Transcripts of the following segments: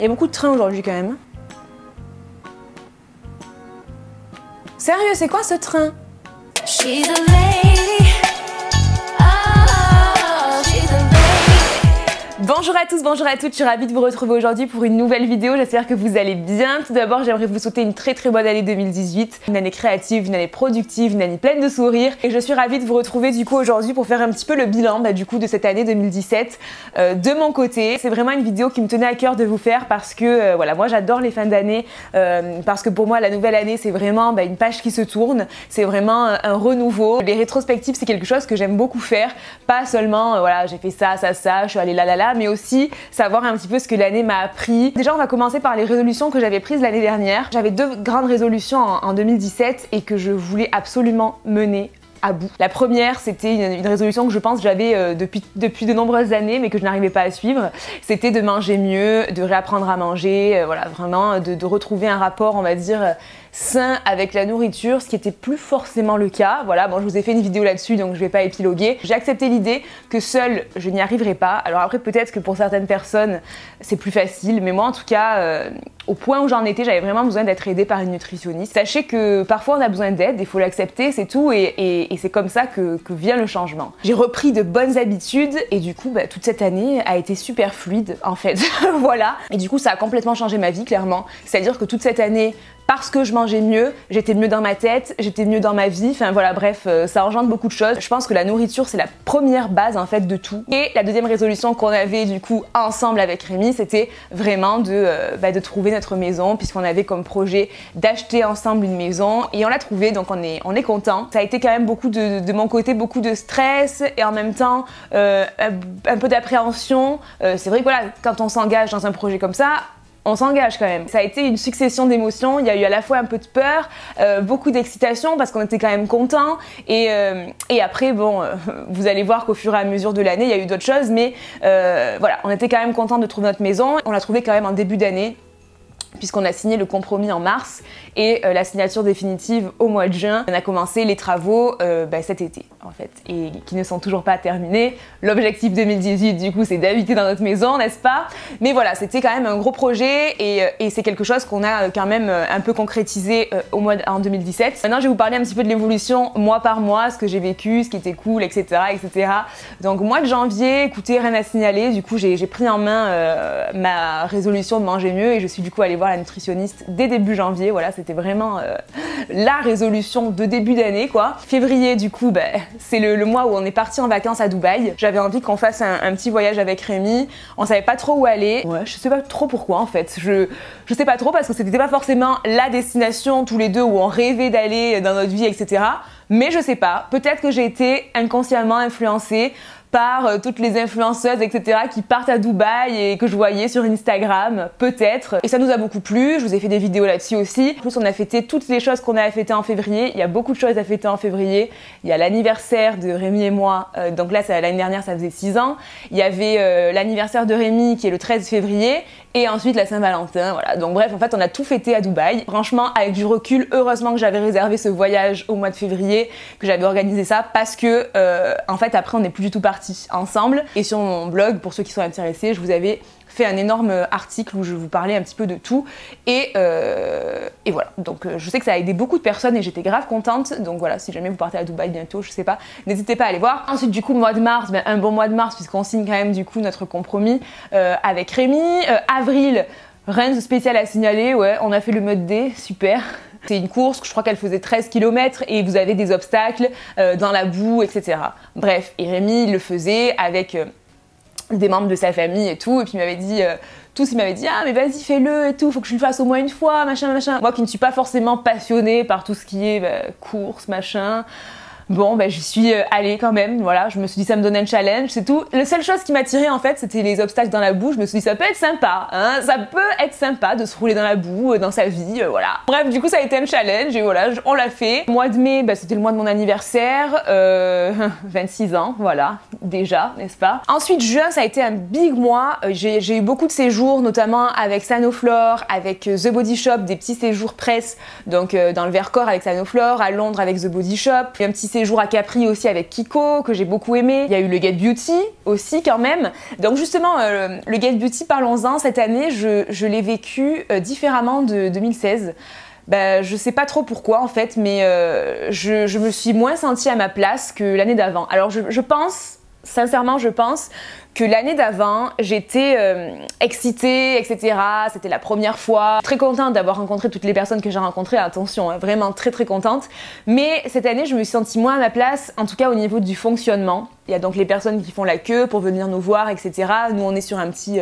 Il y a beaucoup de trains aujourd'hui quand même. Sérieux, c'est quoi ce train? She's a lady. Oh, she's a lady. Bonjour à tous, bonjour à toutes, je suis ravie de vous retrouver aujourd'hui pour une nouvelle vidéo, j'espère que vous allez bien. Tout d'abord, j'aimerais vous souhaiter une très bonne année 2018, une année créative, une année productive, une année pleine de sourires. Et je suis ravie de vous retrouver du coup aujourd'hui pour faire un petit peu le bilan du coup de cette année 2017 de mon côté. C'est vraiment une vidéo qui me tenait à cœur de vous faire parce que voilà, moi j'adore les fins d'année, parce que pour moi la nouvelle année c'est vraiment une page qui se tourne, c'est vraiment un renouveau. Les rétrospectives c'est quelque chose que j'aime beaucoup faire, pas seulement voilà j'ai fait ça, je suis allée là, mais aussi savoir un petit peu ce que l'année m'a appris. Déjà on va commencer par les résolutions que j'avais prises l'année dernière. J'avais deux grandes résolutions en 2017 et que je voulais absolument mener à bout. La première, c'était une résolution que je pense j'avais depuis de nombreuses années mais que je n'arrivais pas à suivre. C'était de manger mieux, de réapprendre à manger, voilà, vraiment de retrouver un rapport, on va dire, sain avec la nourriture, ce qui était plus forcément le cas. Voilà, bon, je vous ai fait une vidéo là-dessus donc je vais pas épiloguer. J'ai accepté l'idée que seule je n'y arriverai pas. Alors après peut-être que pour certaines personnes c'est plus facile, mais moi en tout cas au point où j'en étais, j'avais vraiment besoin d'être aidée par une nutritionniste. Sachez que parfois on a besoin d'aide, il faut l'accepter, c'est tout, et c'est comme ça que vient le changement. J'ai repris de bonnes habitudes et du coup toute cette année a été super fluide en fait. Voilà, et du coup ça a complètement changé ma vie clairement. C'est-à-dire que toute cette année, parce que je mangeais mieux, j'étais mieux dans ma tête, j'étais mieux dans ma vie, enfin voilà, bref, ça engendre beaucoup de choses. Je pense que la nourriture c'est la première base en fait de tout. Et la deuxième résolution qu'on avait du coup ensemble avec Rémi, c'était vraiment de trouver notre maison, puisqu'on avait comme projet d'acheter ensemble une maison et on l'a trouvée, donc on est content. Ça a été quand même beaucoup de mon côté, beaucoup de stress et en même temps un peu d'appréhension. C'est vrai que voilà, quand on s'engage dans un projet comme ça, on s'engage quand même. Ça a été une succession d'émotions, il y a eu à la fois un peu de peur, beaucoup d'excitation parce qu'on était quand même contents et après bon, vous allez voir qu'au fur et à mesure de l'année il y a eu d'autres choses, mais voilà, on était quand même contents de trouver notre maison. On l'a trouvée quand même en début d'année, puisqu'on a signé le compromis en mars et la signature définitive au mois de juin. On a commencé les travaux cet été en fait, et qui ne sont toujours pas terminés. L'objectif 2018 du coup c'est d'habiter dans notre maison, n'est-ce pas? Mais voilà, c'était quand même un gros projet et c'est quelque chose qu'on a quand même un peu concrétisé en 2017. Maintenant je vais vous parler un petit peu de l'évolution mois par mois, ce que j'ai vécu, ce qui était cool, etc. etc. Donc mois de janvier, écoutez, rien à signaler, du coup j'ai pris en main ma résolution de manger mieux et je suis du coup allée voir la nutritionniste dès début janvier. Voilà, c'était vraiment la résolution de début d'année quoi. Février du coup c'est le mois où on est parti en vacances à Dubaï. J'avais envie qu'on fasse un petit voyage avec Rémi. On savait pas trop où aller. Ouais, je sais pas trop pourquoi en fait. Je sais pas trop parce que c'était pas forcément la destination tous les deux où on rêvait d'aller dans notre vie, etc. Mais je sais pas. Peut-être que j'ai été inconsciemment influencée par toutes les influenceuses, etc. qui partent à Dubaï et que je voyais sur Instagram, peut-être. Et ça nous a beaucoup plu, je vous ai fait des vidéos là-dessus aussi. En plus, on a fêté toutes les choses qu'on a fêtées en février. Il y a beaucoup de choses à fêter en février. Il y a l'anniversaire de Rémi et moi, donc là, l'année dernière, ça faisait 6 ans. Il y avait l'anniversaire de Rémi qui est le 13 février. Et ensuite la Saint-Valentin, voilà. Donc bref, en fait, on a tout fêté à Dubaï. Franchement, avec du recul, heureusement que j'avais réservé ce voyage au mois de février, que j'avais organisé ça, parce que, en fait, après, on n'est plus du tout partis ensemble. Et sur mon blog, pour ceux qui sont intéressés, je vous avais fait un énorme article où je vous parlais un petit peu de tout et voilà, donc je sais que ça a aidé beaucoup de personnes et j'étais grave contente. Donc voilà, si jamais vous partez à Dubaï bientôt, je sais pas, n'hésitez pas à aller voir. Ensuite du coup mois de mars, un bon mois de mars puisqu'on signe quand même du coup notre compromis avec Rémi. Avril, rien de spécial à signaler, ouais, on a fait le mode D, super. C'est une course, je crois qu'elle faisait 13 km et vous avez des obstacles dans la boue, etc. Bref, et Rémi il le faisait avec des membres de sa famille et tout, et puis il m'avait dit ah mais vas-y fais-le et tout, faut que je le fasse au moins une fois, machin. Moi qui ne suis pas forcément passionnée par tout ce qui est course, machin, bon j'y suis allée quand même, voilà, je me suis dit ça me donnait un challenge, c'est tout. La seule chose qui m'attirait en fait c'était les obstacles dans la boue, je me suis dit ça peut être sympa, hein, ça peut être sympa de se rouler dans la boue dans sa vie, voilà. Bref, du coup ça a été un challenge et voilà, on l'a fait. Mois de mai, c'était le mois de mon anniversaire, 26 ans, voilà, déjà, n'est-ce pas. Ensuite juin ça a été un big mois, j'ai eu beaucoup de séjours, notamment avec Sanoflore, avec The Body Shop, des petits séjours presse, donc dans le Vercors avec Sanoflore, à Londres avec The Body Shop, un petit séjour séjour à Capri aussi avec Kiko, que j'ai beaucoup aimé. Il y a eu le Get Beauty aussi quand même. Donc justement, le Get Beauty, parlons-en, cette année, je l'ai vécu différemment de 2016. Je sais pas trop pourquoi en fait, mais je me suis moins sentie à ma place que l'année d'avant. Alors je pense, sincèrement je pense, que l'année d'avant, j'étais excitée, etc. C'était la première fois. Très contente d'avoir rencontré toutes les personnes que j'ai rencontrées, attention, hein, vraiment très très contente. Mais cette année, je me suis sentie moins à ma place, en tout cas au niveau du fonctionnement. Il y a donc les personnes qui font la queue pour venir nous voir, etc. Nous, on est sur un petit...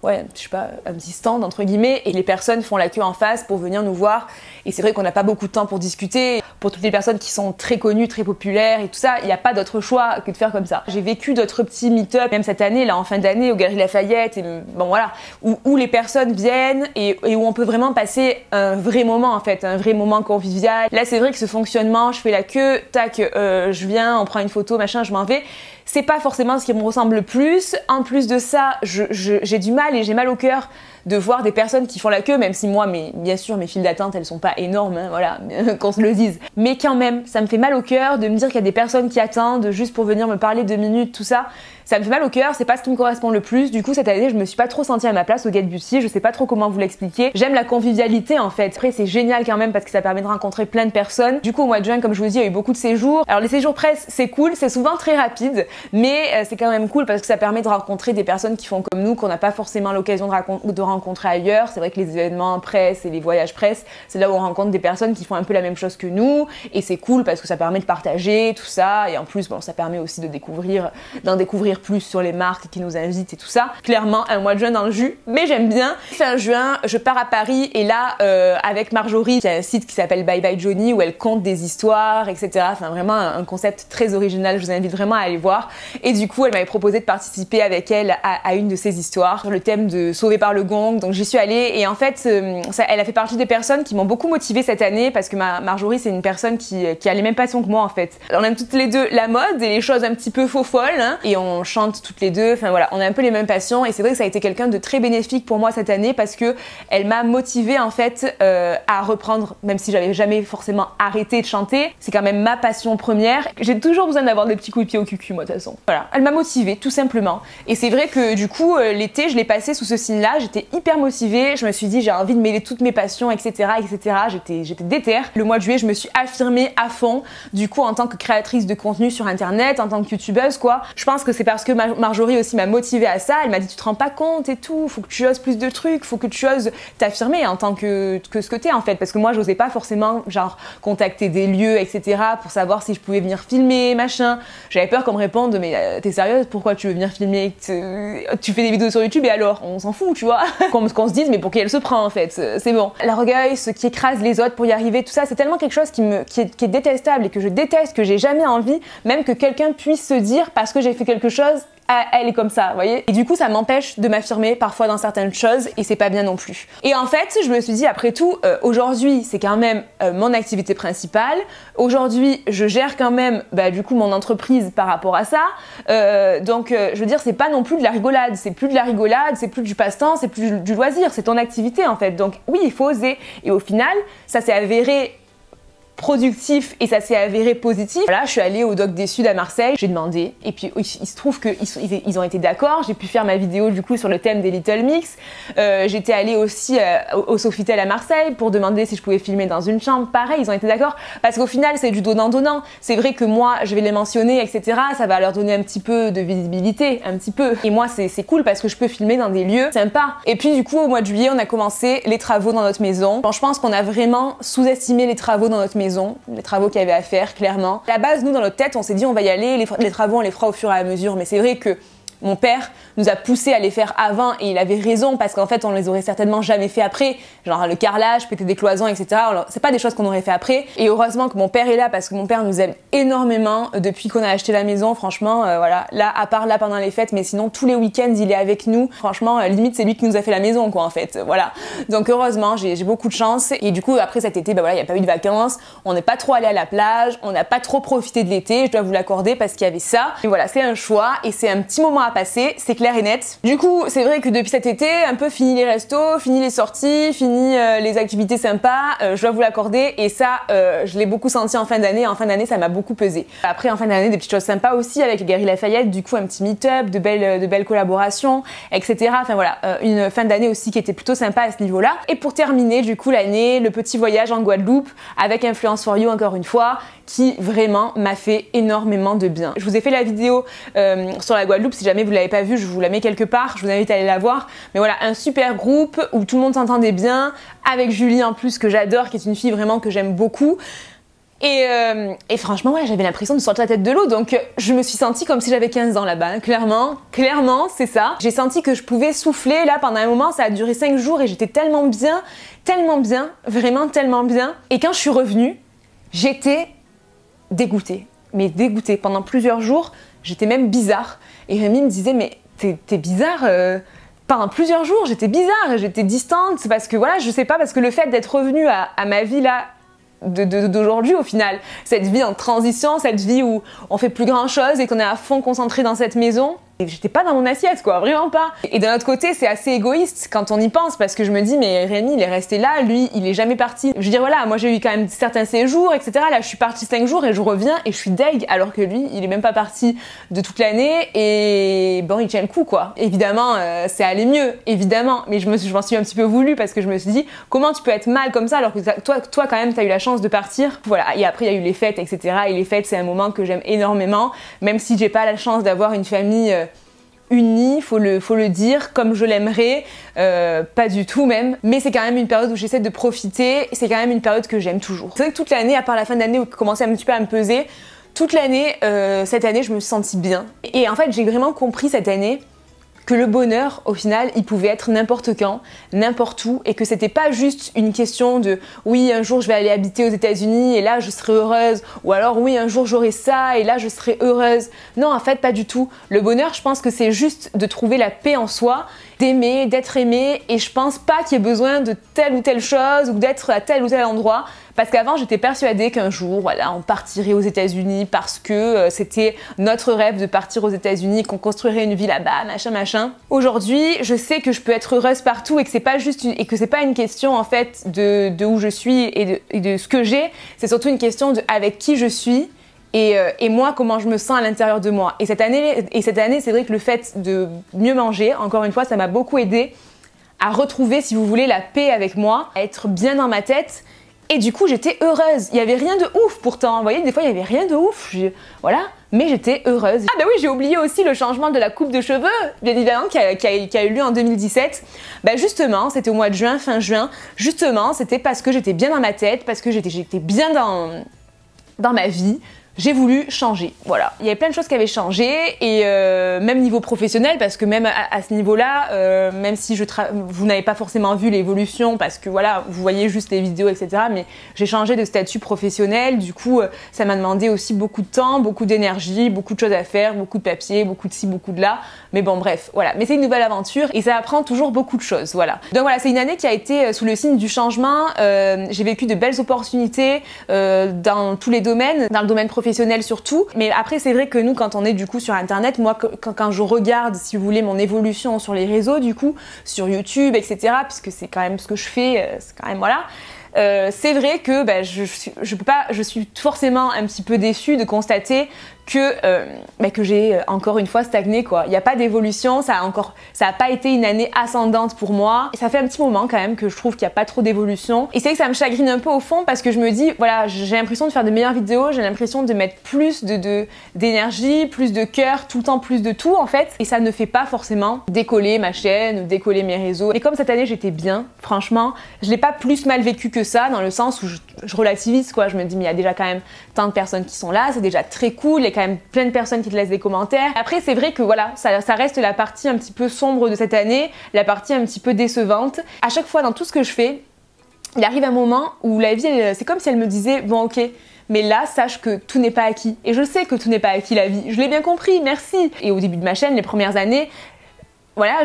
ouais, je sais pas, un petit stand entre guillemets, et les personnes font la queue en face pour venir nous voir. Et c'est vrai qu'on n'a pas beaucoup de temps pour discuter. Pour toutes les personnes qui sont très connues, très populaires et tout ça, il n'y a pas d'autre choix que de faire comme ça. J'ai vécu d'autres petits meet-up, même cette année, là en fin d'année, au Galeries Lafayette, et bon voilà, où les personnes viennent et où on peut vraiment passer un vrai moment en fait, un vrai moment convivial. Là c'est vrai que ce fonctionnement, je fais la queue, tac, je viens, on prend une photo, machin, je m'en vais. C'est pas forcément ce qui me ressemble le plus. En plus de ça, j'ai du mal et j'ai mal au cœur de voir des personnes qui font la queue, même si moi, bien sûr, mes files d'attente, elles sont pas énormes, hein, voilà, qu'on se le dise. Mais quand même, ça me fait mal au cœur de me dire qu'il y a des personnes qui attendent juste pour venir me parler 2 minutes, tout ça. Ça me fait mal au cœur, c'est pas ce qui me correspond le plus. Du coup, cette année, je me suis pas trop sentie à ma place au Get Beauty. Je sais pas trop comment vous l'expliquer. J'aime la convivialité en fait. Après, c'est génial quand même parce que ça permet de rencontrer plein de personnes. Du coup, au mois de juin, comme je vous dis, il y a eu beaucoup de séjours. Alors, les séjours presse, c'est cool, c'est souvent très rapide, mais c'est quand même cool parce que ça permet de rencontrer des personnes qui font comme nous, qu'on n'a pas forcément l'occasion de rencontrer ailleurs. C'est vrai que les événements presse et les voyages presse, c'est là où on rencontre des personnes qui font un peu la même chose que nous, et c'est cool parce que ça permet de partager tout ça, et en plus, bon, ça permet aussi d'en découvrir plus sur les marques qui nous invitent et tout ça. Clairement, un mois de juin dans le jus, mais j'aime bien. Fin juin, je pars à Paris et là, avec Marjorie, il y a un site qui s'appelle Bye Bye Johnny où elle conte des histoires, etc. Enfin, vraiment un concept très original. Je vous invite vraiment à aller voir. Et du coup, elle m'avait proposé de participer avec elle à une de ces histoires sur le thème de Sauvé par le gong. Donc j'y suis allée et en fait, elle a fait partie des personnes qui m'ont beaucoup motivée cette année parce que Marjorie, c'est une personne qui a les mêmes passions que moi en fait. On aime toutes les deux la mode et les choses un petit peu faux folles, hein, et on chante toutes les deux, enfin voilà, on a un peu les mêmes passions et c'est vrai que ça a été quelqu'un de très bénéfique pour moi cette année parce que elle m'a motivée en fait à reprendre, même si j'avais jamais forcément arrêté de chanter, c'est quand même ma passion première. J'ai toujours besoin d'avoir des petits coups de pied au cul moi de toute façon. Voilà, elle m'a motivée tout simplement et c'est vrai que du coup l'été je l'ai passé sous ce signe-là, j'étais hyper motivée, je me suis dit j'ai envie de mêler toutes mes passions, etc. J'étais déter. Le mois de juillet je me suis affirmée à fond, du coup en tant que créatrice de contenu sur internet, en tant que youtubeuse quoi. Je pense que c'est parce que Marjorie aussi m'a motivée à ça, elle m'a dit tu te rends pas compte et tout, faut que tu oses plus de trucs, faut que tu oses t'affirmer en tant que ce que t'es en fait, parce que moi j'osais pas forcément genre contacter des lieux, etc. pour savoir si je pouvais venir filmer, machin. J'avais peur qu'on me réponde mais t'es sérieuse, pourquoi tu veux venir filmer, tu fais des vidéos sur YouTube et alors on s'en fout tu vois. qu'on se dise mais pour qui elle se prend en fait, c'est bon. L'orgueil, ce qui écrase les autres pour y arriver, tout ça c'est tellement quelque chose qui est détestable et que je déteste, que j'ai jamais envie même que quelqu'un puisse se dire parce que j'ai fait quelque chose, elle est comme ça, vous voyez. Et du coup, ça m'empêche de m'affirmer parfois dans certaines choses et c'est pas bien non plus. Et en fait, je me suis dit, après tout, aujourd'hui, c'est quand même mon activité principale. Aujourd'hui, je gère quand même, du coup, mon entreprise par rapport à ça. Donc, je veux dire, c'est pas non plus de la rigolade. C'est plus de la rigolade, c'est plus du passe-temps, c'est plus du loisir. C'est ton activité, en fait. Donc, oui, il faut oser. Et au final, ça s'est avéré productif et ça s'est avéré positif. Voilà, je suis allée au Doc des Suds à Marseille, j'ai demandé et puis il se trouve qu'ils ont été d'accord, j'ai pu faire ma vidéo du coup sur le thème des Little Mix. J'étais allée aussi au Sofitel à Marseille pour demander si je pouvais filmer dans une chambre, pareil, ils ont été d'accord parce qu'au final c'est du donnant-donnant. C'est vrai que moi je vais les mentionner, etc. Ça va leur donner un petit peu de visibilité, un petit peu. Et moi c'est cool parce que je peux filmer dans des lieux sympas. Et puis du coup au mois de juillet on a commencé les travaux dans notre maison. Bon, je pense qu'on a vraiment sous-estimé les travaux dans notre maison, les travaux qu'il y avait à faire, clairement. À la base, nous, dans notre tête, on s'est dit on va y aller, les travaux, on les fera au fur et à mesure, mais c'est vrai que mon père nous a poussé à les faire avant et il avait raison parce qu'en fait on les aurait certainement jamais fait après, genre le carrelage, péter des cloisons, etc. C'est pas des choses qu'on aurait fait après et heureusement que mon père est là parce que mon père nous aime énormément depuis qu'on a acheté la maison, franchement voilà, là à part là pendant les fêtes, mais sinon tous les week-ends il est avec nous, franchement limite c'est lui qui nous a fait la maison quoi en fait, voilà. Donc heureusement j'ai beaucoup de chance et du coup après cet été voilà, il n'y a pas eu de vacances, on n'est pas trop allé à la plage, on n'a pas trop profité de l'été, je dois vous l'accorder parce qu'il y avait ça. Et voilà, c'est un choix et c'est un petit moment à passer, c'est clair et net. Du coup, c'est vrai que depuis cet été, un peu fini les restos, fini les sorties, fini les activités sympas, je dois vous l'accorder, et ça, je l'ai beaucoup senti en fin d'année. En fin d'année, ça m'a beaucoup pesé. Après, en fin d'année, des petites choses sympas aussi avec les Galeries Lafayette, du coup, un petit meet-up, de belles collaborations, etc. Enfin voilà, une fin d'année aussi qui était plutôt sympa à ce niveau-là. Et pour terminer, du coup, l'année, le petit voyage en Guadeloupe avec Influence for You, encore une fois, qui vraiment m'a fait énormément de bien. Je vous ai fait la vidéo sur la Guadeloupe, si jamais vous l'avez pas vue, je vous la mets quelque part, je vous invite à aller la voir. Mais voilà, un super groupe où tout le monde s'entendait bien, avec Julie en plus que j'adore, qui est une fille vraiment que j'aime beaucoup. Et franchement, ouais, j'avais l'impression de sortir la tête de l'eau, donc je me suis sentie comme si j'avais 15 ans là-bas, clairement, c'est ça. J'ai senti que je pouvais souffler, là, pendant un moment, ça a duré 5 jours et j'étais tellement bien, vraiment tellement bien. Et quand je suis revenue, j'étais dégoûtée, mais dégoûtée. Pendant plusieurs jours, j'étais même bizarre. Et Rémi me disait, mais t'es bizarre pendant plusieurs jours, j'étais bizarre, j'étais distante, parce que voilà, je sais pas, parce que le fait d'être revenue à ma vie là, d'aujourd'hui au final, cette vie en transition, cette vie où on fait plus grand chose et qu'on est à fond concentré dans cette maison, et j'étais pas dans mon assiette quoi, vraiment pas. Et d'un autre côté c'est assez égoïste quand on y pense, parce que je me dis mais Rémi il est resté là, lui il est jamais parti. Je veux dire voilà, moi j'ai eu quand même certains séjours etc, là je suis partie 5 jours et je reviens et je suis deg, alors que lui il est même pas parti de toute l'année et bon il tient le coup quoi. Évidemment c'est allé mieux, évidemment, mais je m'en suis un petit peu voulu parce que je me suis dit comment tu peux être mal comme ça alors que toi quand même t'as eu la chance de partir. Voilà, et après il y a eu les fêtes etc, et les fêtes c'est un moment que j'aime énormément, même si j'ai pas la chance d'avoir une famille unie, faut le dire, comme je l'aimerais, pas du tout même, mais c'est quand même une période où j'essaie de profiter, c'est quand même une période que j'aime toujours. C'est vrai que toute l'année, à part la fin d'année où commençait un petit peu à me peser, toute l'année, cette année, je me suis sentie bien. Et en fait, j'ai vraiment compris cette année que le bonheur, au final, il pouvait être n'importe quand, n'importe où, et que c'était pas juste une question de oui, un jour je vais aller habiter aux États-Unis et là je serai heureuse, ou alors oui, un jour j'aurai ça et là je serai heureuse. Non, en fait, pas du tout. Le bonheur, je pense que c'est juste de trouver la paix en soi, d'aimer, d'être aimé, et je pense pas qu'il y ait besoin de telle ou telle chose ou d'être à tel ou tel endroit. Parce qu'avant, j'étais persuadée qu'un jour, voilà, on partirait aux États-Unis parce que c'était notre rêve de partir aux États-Unis, qu'on construirait une vie là-bas, machin. Aujourd'hui, je sais que je peux être heureuse partout et que c'est pas juste et que c'est pas une question en fait de où je suis et de ce que j'ai. C'est surtout une question de avec qui je suis. Et moi, comment je me sens à l'intérieur de moi. Et cette année, c'est vrai que le fait de mieux manger, encore une fois, ça m'a beaucoup aidé à retrouver, si vous voulez, la paix avec moi, à être bien dans ma tête. Et du coup, j'étais heureuse. Il y avait rien de ouf pourtant. Vous voyez, des fois, il y avait rien de ouf. Voilà. Mais j'étais heureuse. Ah bah oui, j'ai oublié aussi le changement de la coupe de cheveux, bien évidemment, qui a eu lieu en 2017. Bah justement, c'était au mois de juin, fin juin. Justement, c'était parce que j'étais bien dans ma tête, parce que j'étais bien dans ma vie. J'ai voulu changer, voilà. Il y avait plein de choses qui avaient changé, et même niveau professionnel, parce que même à ce niveau-là, même si vous n'avez pas forcément vu l'évolution, parce que voilà, vous voyez juste les vidéos, etc., mais j'ai changé de statut professionnel, du coup, ça m'a demandé aussi beaucoup de temps, beaucoup d'énergie, beaucoup de choses à faire, beaucoup de papiers, beaucoup de ci, beaucoup de là, mais bon, bref, voilà. Mais c'est une nouvelle aventure, et ça apprend toujours beaucoup de choses, voilà. Donc voilà, c'est une année qui a été sous le signe du changement. J'ai vécu de belles opportunités dans tous les domaines, dans le domaine professionnel surtout, mais après c'est vrai que nous quand on est du coup sur internet, moi quand je regarde si vous voulez mon évolution sur les réseaux du coup, sur YouTube etc, puisque c'est quand même ce que je fais, c'est quand même voilà, c'est vrai que bah, je suis forcément un petit peu déçue de constater que j'ai encore une fois stagné quoi. Il n'y a pas d'évolution, ça a pas été une année ascendante pour moi. Et ça fait un petit moment quand même que je trouve qu'il n'y a pas trop d'évolution. Et c'est que ça me chagrine un peu au fond parce que je me dis, voilà, j'ai l'impression de faire de meilleures vidéos, j'ai l'impression de mettre plus d'énergie, plus de cœur, tout le temps plus de tout en fait. Et ça ne fait pas forcément décoller ma chaîne, décoller mes réseaux. Et comme cette année j'étais bien, franchement, je l'ai pas plus mal vécu que ça, dans le sens où je relativise quoi. Je me dis mais il y a déjà quand même tant de personnes qui sont là, c'est déjà très cool. Il y a quand même plein de personnes qui te laissent des commentaires. Après c'est vrai que voilà, ça reste la partie un petit peu sombre de cette année, la partie un petit peu décevante. À chaque fois dans tout ce que je fais, il arrive un moment où la vie, c'est comme si elle me disait bon ok, mais là sache que tout n'est pas acquis. Et je sais que tout n'est pas acquis la vie, je l'ai bien compris, merci. Et au début de ma chaîne, les premières années, voilà,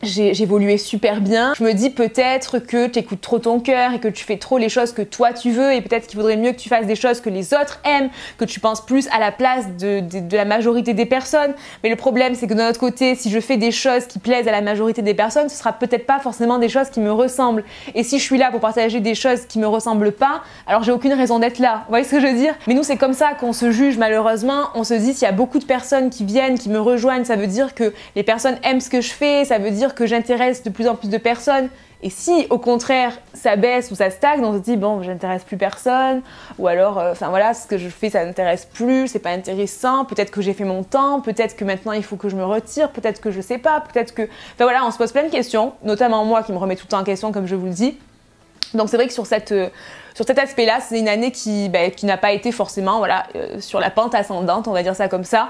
j'évoluais super bien. Je me dis peut-être que tu écoutes trop ton cœur et que tu fais trop les choses que toi tu veux et peut-être qu'il vaudrait mieux que tu fasses des choses que les autres aiment, que tu penses plus à la place de la majorité des personnes. Mais le problème c'est que d'un autre côté, si je fais des choses qui plaisent à la majorité des personnes, ce sera peut-être pas forcément des choses qui me ressemblent. Et si je suis là pour partager des choses qui me ressemblent pas, alors j'ai aucune raison d'être là. Vous voyez ce que je veux dire? Mais nous c'est comme ça qu'on se juge malheureusement. On se dit s'il y a beaucoup de personnes qui viennent, qui me rejoignent, ça veut dire que les personnes aiment ce que je fais, ça veut dire que j'intéresse de plus en plus de personnes. Et si au contraire ça baisse ou ça stagne, on se dit bon j'intéresse plus personne, ou alors enfin voilà, ce que je fais ça n'intéresse plus, c'est pas intéressant, peut-être que j'ai fait mon temps, peut-être que maintenant il faut que je me retire, peut-être que je sais pas, peut-être que... Enfin voilà, on se pose plein de questions, notamment moi qui me remets tout le temps en question comme je vous le dis. Donc c'est vrai que sur cet aspect-là, c'est une année qui n'a pas été forcément voilà, sur la pente ascendante, on va dire ça comme ça.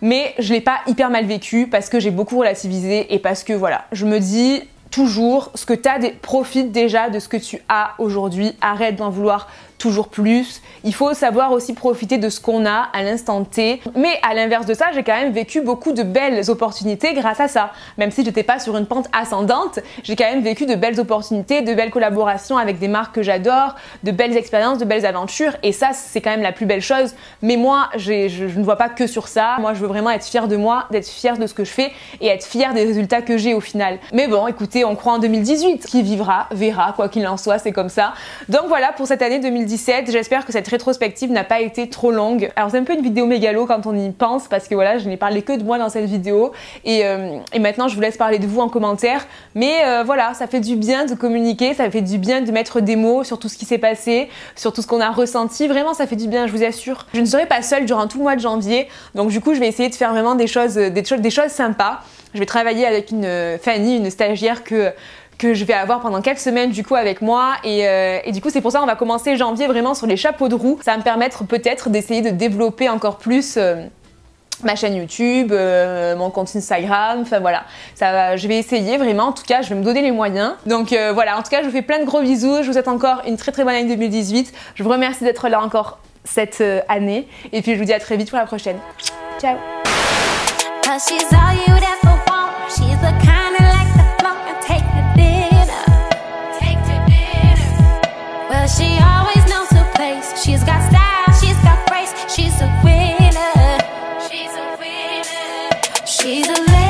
Mais je l'ai pas hyper mal vécu parce que j'ai beaucoup relativisé et parce que voilà, je me dis toujours ce que tu as, profite déjà de ce que tu as aujourd'hui, arrête d'en vouloir toujours plus. Il faut savoir aussi profiter de ce qu'on a à l'instant T. Mais à l'inverse de ça, j'ai quand même vécu beaucoup de belles opportunités grâce à ça. Même si j'étais pas sur une pente ascendante, j'ai quand même vécu de belles opportunités, de belles collaborations avec des marques que j'adore, de belles expériences, de belles aventures. Et ça, c'est quand même la plus belle chose. Mais moi, je ne vois pas que sur ça. Moi, je veux vraiment être fière de moi, d'être fière de ce que je fais et être fière des résultats que j'ai au final. Mais bon, écoutez, on croit en 2018. Qui vivra, verra, quoi qu'il en soit, c'est comme ça. Donc voilà pour cette année 2017. J'espère que cette rétrospective n'a pas été trop longue. Alors c'est un peu une vidéo mégalo quand on y pense parce que voilà, je n'ai parlé que de moi dans cette vidéo et maintenant je vous laisse parler de vous en commentaire. Mais voilà, ça fait du bien de communiquer, ça fait du bien de mettre des mots sur tout ce qui s'est passé, sur tout ce qu'on a ressenti. Vraiment, ça fait du bien, je vous assure. Je ne serai pas seule durant tout le mois de janvier, donc du coup je vais essayer de faire vraiment des choses sympas. Je vais travailler avec Fanny, une stagiaire que je vais avoir pendant 4 semaines du coup avec moi et du coup c'est pour ça qu'on va commencer janvier vraiment sur les chapeaux de roue. Ça va me permettre peut-être d'essayer de développer encore plus ma chaîne YouTube, mon compte Instagram, enfin voilà, je vais essayer vraiment, en tout cas je vais me donner les moyens. Donc voilà, en tout cas je vous fais plein de gros bisous, je vous souhaite encore une très bonne année 2018. Je vous remercie d'être là encore cette année et puis je vous dis à très vite pour la prochaine. Ciao. She always knows her place. She's got style, she's got grace. She's a winner. She's a winner. She's a lady.